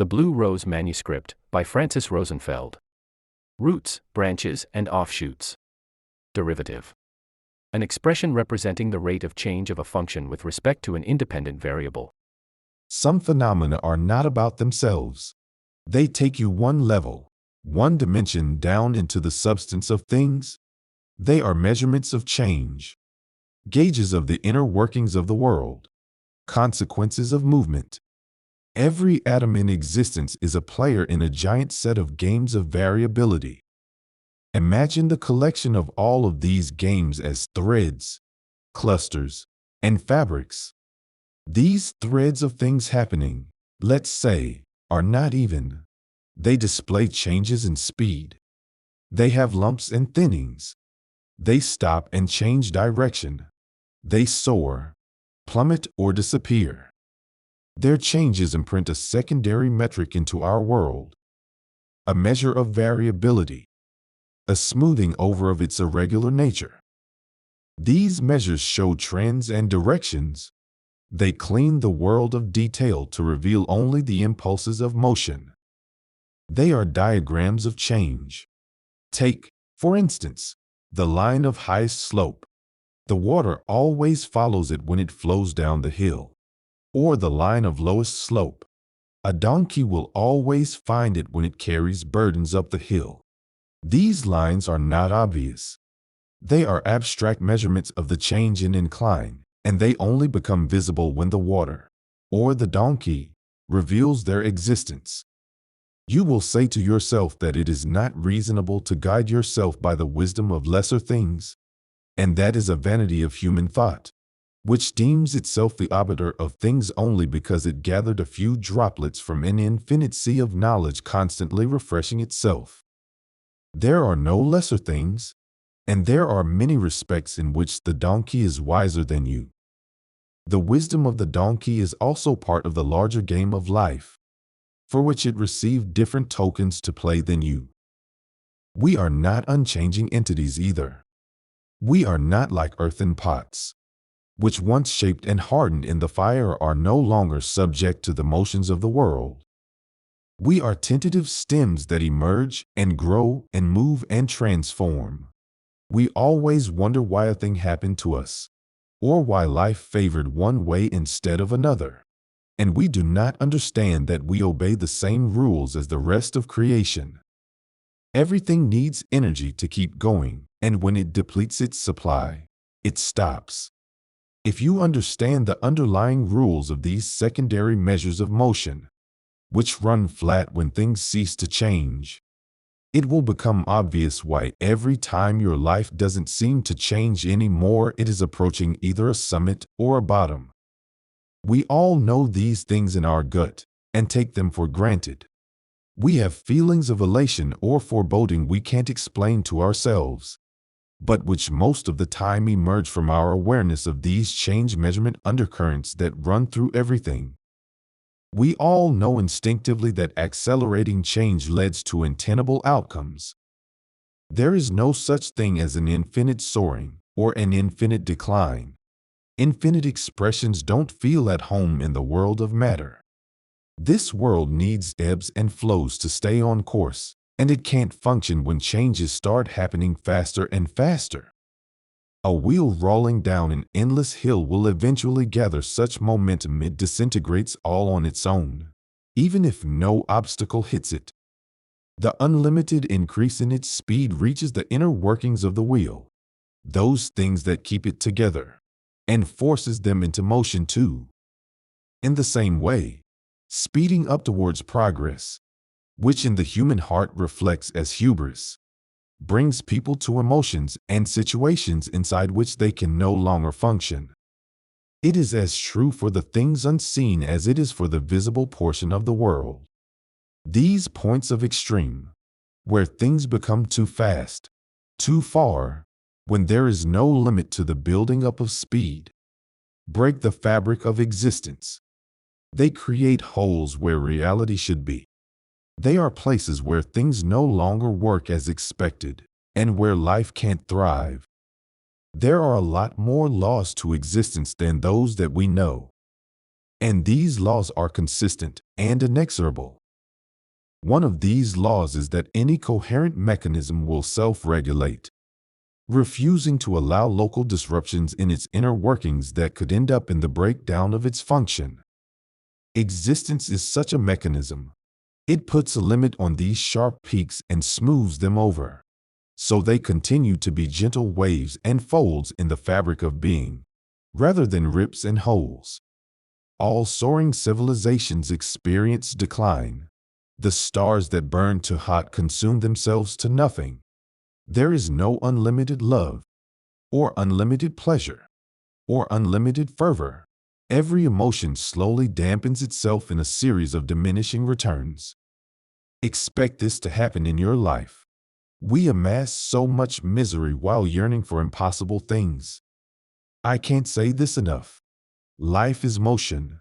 The Blue Rose Manuscript, by Francis Rosenfeld. Roots, branches, and offshoots. Derivative. An expression representing the rate of change of a function with respect to an independent variable. Some phenomena are not about themselves. They take you one level, one dimension down into the substance of things. They are measurements of change, gauges of the inner workings of the world, consequences of movement. Every atom in existence is a player in a giant set of games of variability. Imagine the collection of all of these games as threads, clusters, and fabrics. These threads of things happening, let's say, are not even. They display changes in speed. They have lumps and thinnings. They stop and change direction. They soar, plummet, or disappear. Their changes imprint a secondary metric into our world, a measure of variability, a smoothing over of its irregular nature. These measures show trends and directions. They clean the world of detail to reveal only the impulses of motion. They are diagrams of change. Take, for instance, the line of highest slope. The water always follows it when it flows down the hill. Or the line of lowest slope. A donkey will always find it when it carries burdens up the hill. These lines are not obvious. They are abstract measurements of the change in incline, and they only become visible when the water, or the donkey, reveals their existence. You will say to yourself that it is not reasonable to guide yourself by the wisdom of lesser things, and that is a vanity of human thought, which deems itself the arbiter of things only because it gathered a few droplets from an infinite sea of knowledge constantly refreshing itself. There are no lesser things, and there are many respects in which the donkey is wiser than you. The wisdom of the donkey is also part of the larger game of life, for which it received different tokens to play than you. We are not unchanging entities either. We are not like earthen pots, which once shaped and hardened in the fire are no longer subject to the motions of the world. We are tentative stems that emerge and grow and move and transform. We always wonder why a thing happened to us, or why life favored one way instead of another. And we do not understand that we obey the same rules as the rest of creation. Everything needs energy to keep going, and when it depletes its supply, it stops. If you understand the underlying rules of these secondary measures of motion, which run flat when things cease to change, it will become obvious why every time your life doesn't seem to change anymore, it is approaching either a summit or a bottom. We all know these things in our gut and take them for granted. We have feelings of elation or foreboding we can't explain to ourselves, but which most of the time emerge from our awareness of these change measurement undercurrents that run through everything. We all know instinctively that accelerating change leads to untenable outcomes. There is no such thing as an infinite soaring or an infinite decline. Infinite expressions don't feel at home in the world of matter. This world needs ebbs and flows to stay on course, and it can't function when changes start happening faster and faster. A wheel rolling down an endless hill will eventually gather such momentum it disintegrates all on its own, even if no obstacle hits it. The unlimited increase in its speed reaches the inner workings of the wheel, those things that keep it together, and forces them into motion too. In the same way, speeding up towards progress, which in the human heart reflects as hubris, brings people to emotions and situations inside which they can no longer function. It is as true for the things unseen as it is for the visible portion of the world. These points of extreme, where things become too fast, too far, when there is no limit to the building up of speed, break the fabric of existence. They create holes where reality should be. They are places where things no longer work as expected, and where life can't thrive. There are a lot more laws to existence than those that we know. And these laws are consistent and inexorable. One of these laws is that any coherent mechanism will self-regulate, refusing to allow local disruptions in its inner workings that could end up in the breakdown of its function. Existence is such a mechanism. It puts a limit on these sharp peaks and smooths them over, so they continue to be gentle waves and folds in the fabric of being, rather than rips and holes. All soaring civilizations experience decline. The stars that burn too hot consume themselves to nothing. There is no unlimited love, or unlimited pleasure, or unlimited fervor. Every emotion slowly dampens itself in a series of diminishing returns. Expect this to happen in your life. We amass so much misery while yearning for impossible things. I can't say this enough. Life is motion.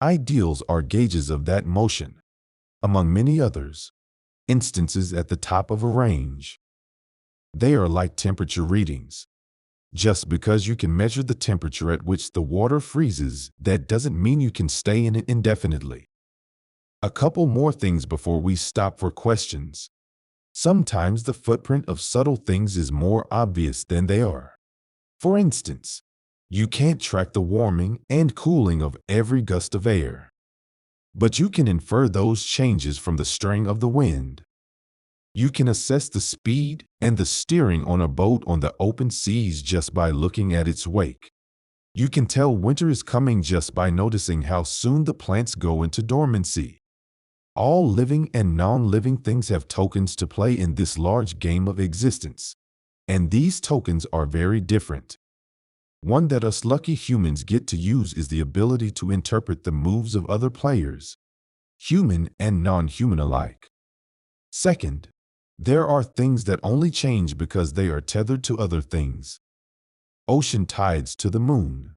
Ideals are gauges of that motion, among many others, instances at the top of a range. They are like temperature readings. Just because you can measure the temperature at which the water freezes, that doesn't mean you can stay in it indefinitely. A couple more things before we stop for questions. Sometimes the footprint of subtle things is more obvious than they are. For instance, you can't track the warming and cooling of every gust of air, but you can infer those changes from the string of the wind. You can assess the speed and the steering on a boat on the open seas just by looking at its wake. You can tell winter is coming just by noticing how soon the plants go into dormancy. All living and non-living things have tokens to play in this large game of existence, and these tokens are very different. One that us lucky humans get to use is the ability to interpret the moves of other players, human and non-human alike. Second, there are things that only change because they are tethered to other things. Ocean tides to the moon,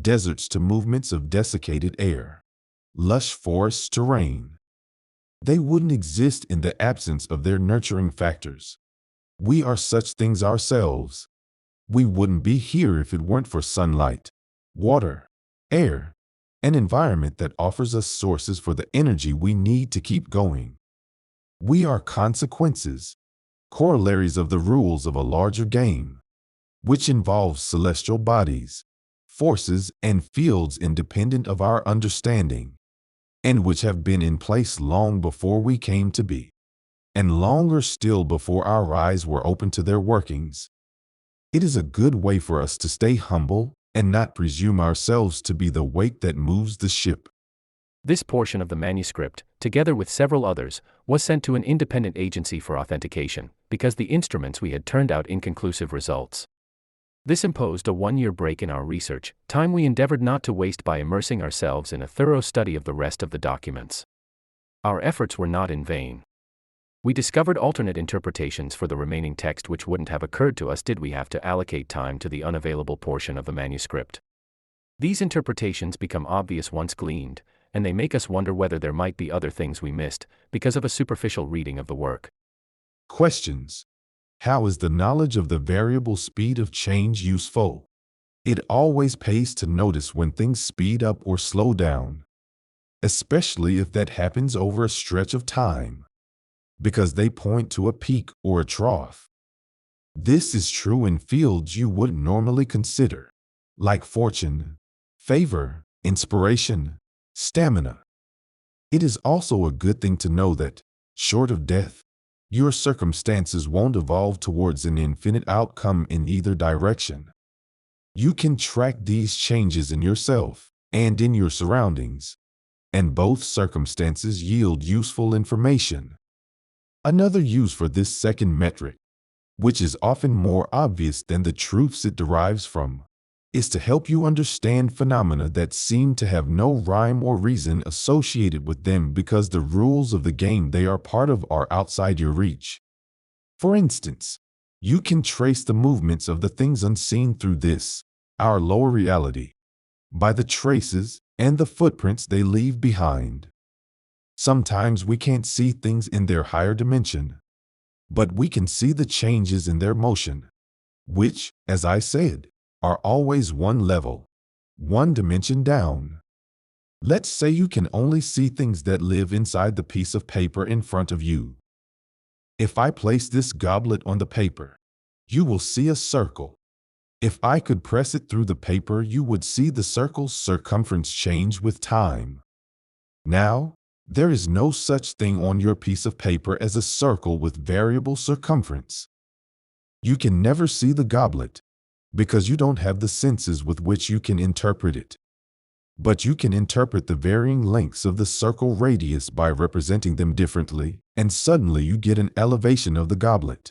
deserts to movements of desiccated air, lush forests to rain. They wouldn't exist in the absence of their nurturing factors. We are such things ourselves. We wouldn't be here if it weren't for sunlight, water, air, an environment that offers us sources for the energy we need to keep going. We are consequences, corollaries of the rules of a larger game, which involves celestial bodies, forces, and fields independent of our understanding, and which have been in place long before we came to be, and longer still before our eyes were open to their workings. It is a good way for us to stay humble and not presume ourselves to be the wake that moves the ship. This portion of the manuscript, together with several others, was sent to an independent agency for authentication, because the instruments we had turned out inconclusive results. This imposed a 1-year break in our research, time we endeavored not to waste by immersing ourselves in a thorough study of the rest of the documents. Our efforts were not in vain. We discovered alternate interpretations for the remaining text which wouldn't have occurred to us did we have to allocate time to the unavailable portion of the manuscript. These interpretations become obvious once gleaned, and they make us wonder whether there might be other things we missed because of a superficial reading of the work. Questions. How is the knowledge of the variable speed of change useful? It always pays to notice when things speed up or slow down, especially if that happens over a stretch of time, because they point to a peak or a trough. This is true in fields you wouldn't normally consider, like fortune, favor, inspiration, stamina. It is also a good thing to know that, short of death, your circumstances won't evolve towards an infinite outcome in either direction. You can track these changes in yourself and in your surroundings, and both circumstances yield useful information. Another use for this second metric, which is often more obvious than the truths it derives from, is to help you understand phenomena that seem to have no rhyme or reason associated with them because the rules of the game they are part of are outside your reach. For instance, you can trace the movements of the things unseen through this, our lower reality, by the traces and the footprints they leave behind. Sometimes we can't see things in their higher dimension, but we can see the changes in their motion, which, as I said, are always one level, one dimension down. Let's say you can only see things that live inside the piece of paper in front of you. If I place this goblet on the paper, you will see a circle. If I could press it through the paper, you would see the circle's circumference change with time. Now, there is no such thing on your piece of paper as a circle with variable circumference. You can never see the goblet because you don't have the senses with which you can interpret it. But you can interpret the varying lengths of the circle radius by representing them differently, and suddenly you get an elevation of the goblet.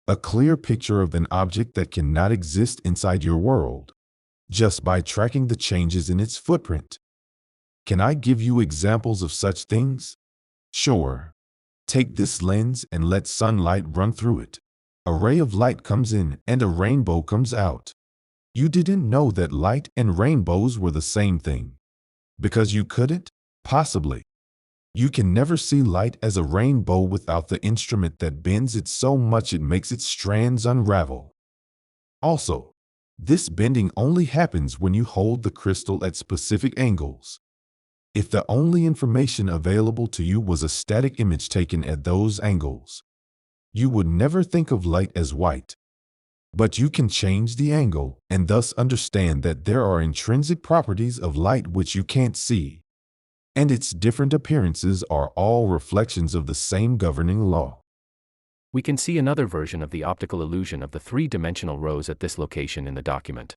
A clear picture of an object that cannot exist inside your world, just by tracking the changes in its footprint. Can I give you examples of such things? Sure. Take this lens and let sunlight run through it. A ray of light comes in and a rainbow comes out. You didn't know that light and rainbows were the same thing. Because you couldn't? Possibly. You can never see light as a rainbow without the instrument that bends it so much it makes its strands unravel. Also, this bending only happens when you hold the crystal at specific angles. If the only information available to you was a static image taken at those angles, you would never think of light as white. But you can change the angle and thus understand that there are intrinsic properties of light which you can't see. And its different appearances are all reflections of the same governing law. We can see another version of the optical illusion of the three-dimensional rows at this location in the document.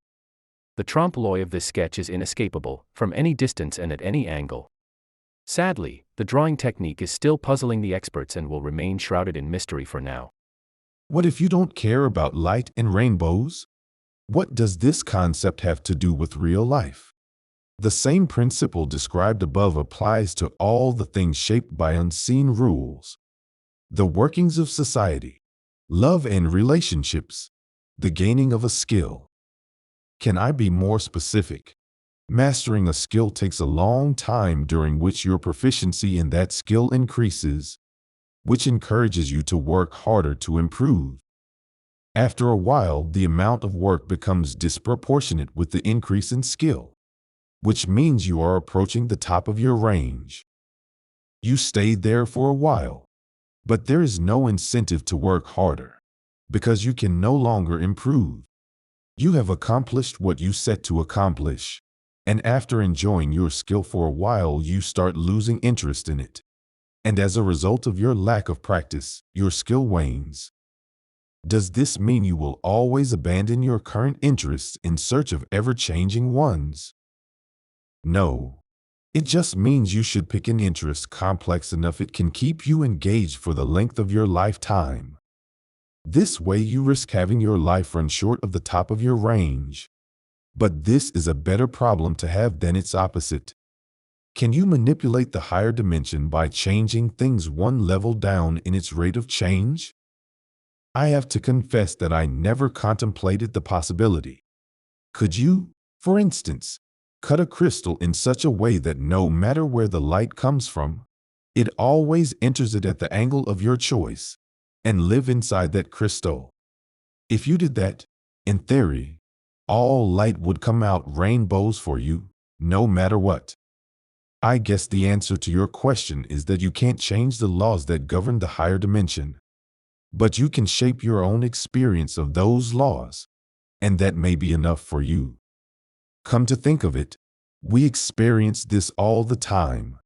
The trompe-l'oeil of this sketch is inescapable, from any distance and at any angle. Sadly, the drawing technique is still puzzling the experts and will remain shrouded in mystery for now. What if you don't care about light and rainbows? What does this concept have to do with real life? The same principle described above applies to all the things shaped by unseen rules. The workings of society, love and relationships, the gaining of a skill. Can I be more specific? Mastering a skill takes a long time during which your proficiency in that skill increases, which encourages you to work harder to improve. After a while, the amount of work becomes disproportionate with the increase in skill, which means you are approaching the top of your range. You stayed there for a while, but there is no incentive to work harder, because you can no longer improve. You have accomplished what you set to accomplish, and after enjoying your skill for a while, you start losing interest in it. And as a result of your lack of practice, your skill wanes. Does this mean you will always abandon your current interests in search of ever-changing ones? No. It just means you should pick an interest complex enough it can keep you engaged for the length of your lifetime. This way you risk having your life run short of the top of your range. But this is a better problem to have than its opposite. Can you manipulate the higher dimension by changing things one level down in its rate of change? I have to confess that I never contemplated the possibility. Could you, for instance, cut a crystal in such a way that no matter where the light comes from, it always enters it at the angle of your choice, and live inside that crystal? If you did that, in theory, all light would come out rainbows for you, no matter what. I guess the answer to your question is that you can't change the laws that govern the higher dimension. But you can shape your own experience of those laws, and that may be enough for you. Come to think of it, we experience this all the time.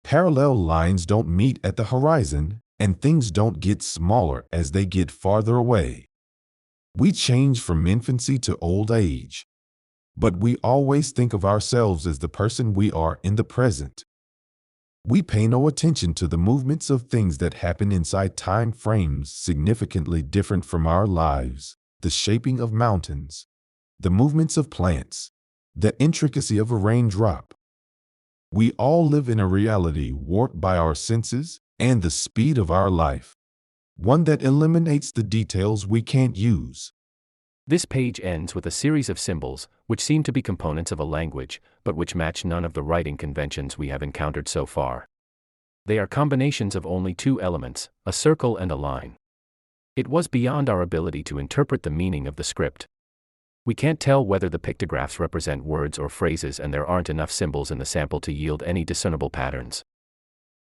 Parallel lines don't meet at the horizon, and things don't get smaller as they get farther away. We change from infancy to old age. But we always think of ourselves as the person we are in the present. We pay no attention to the movements of things that happen inside time frames significantly different from our lives, the shaping of mountains, the movements of plants, the intricacy of a raindrop. We all live in a reality warped by our senses and the speed of our life, one that eliminates the details we can't use. This page ends with a series of symbols, which seem to be components of a language, but which match none of the writing conventions we have encountered so far. They are combinations of only two elements, a circle and a line. It was beyond our ability to interpret the meaning of the script. We can't tell whether the pictographs represent words or phrases, and there aren't enough symbols in the sample to yield any discernible patterns.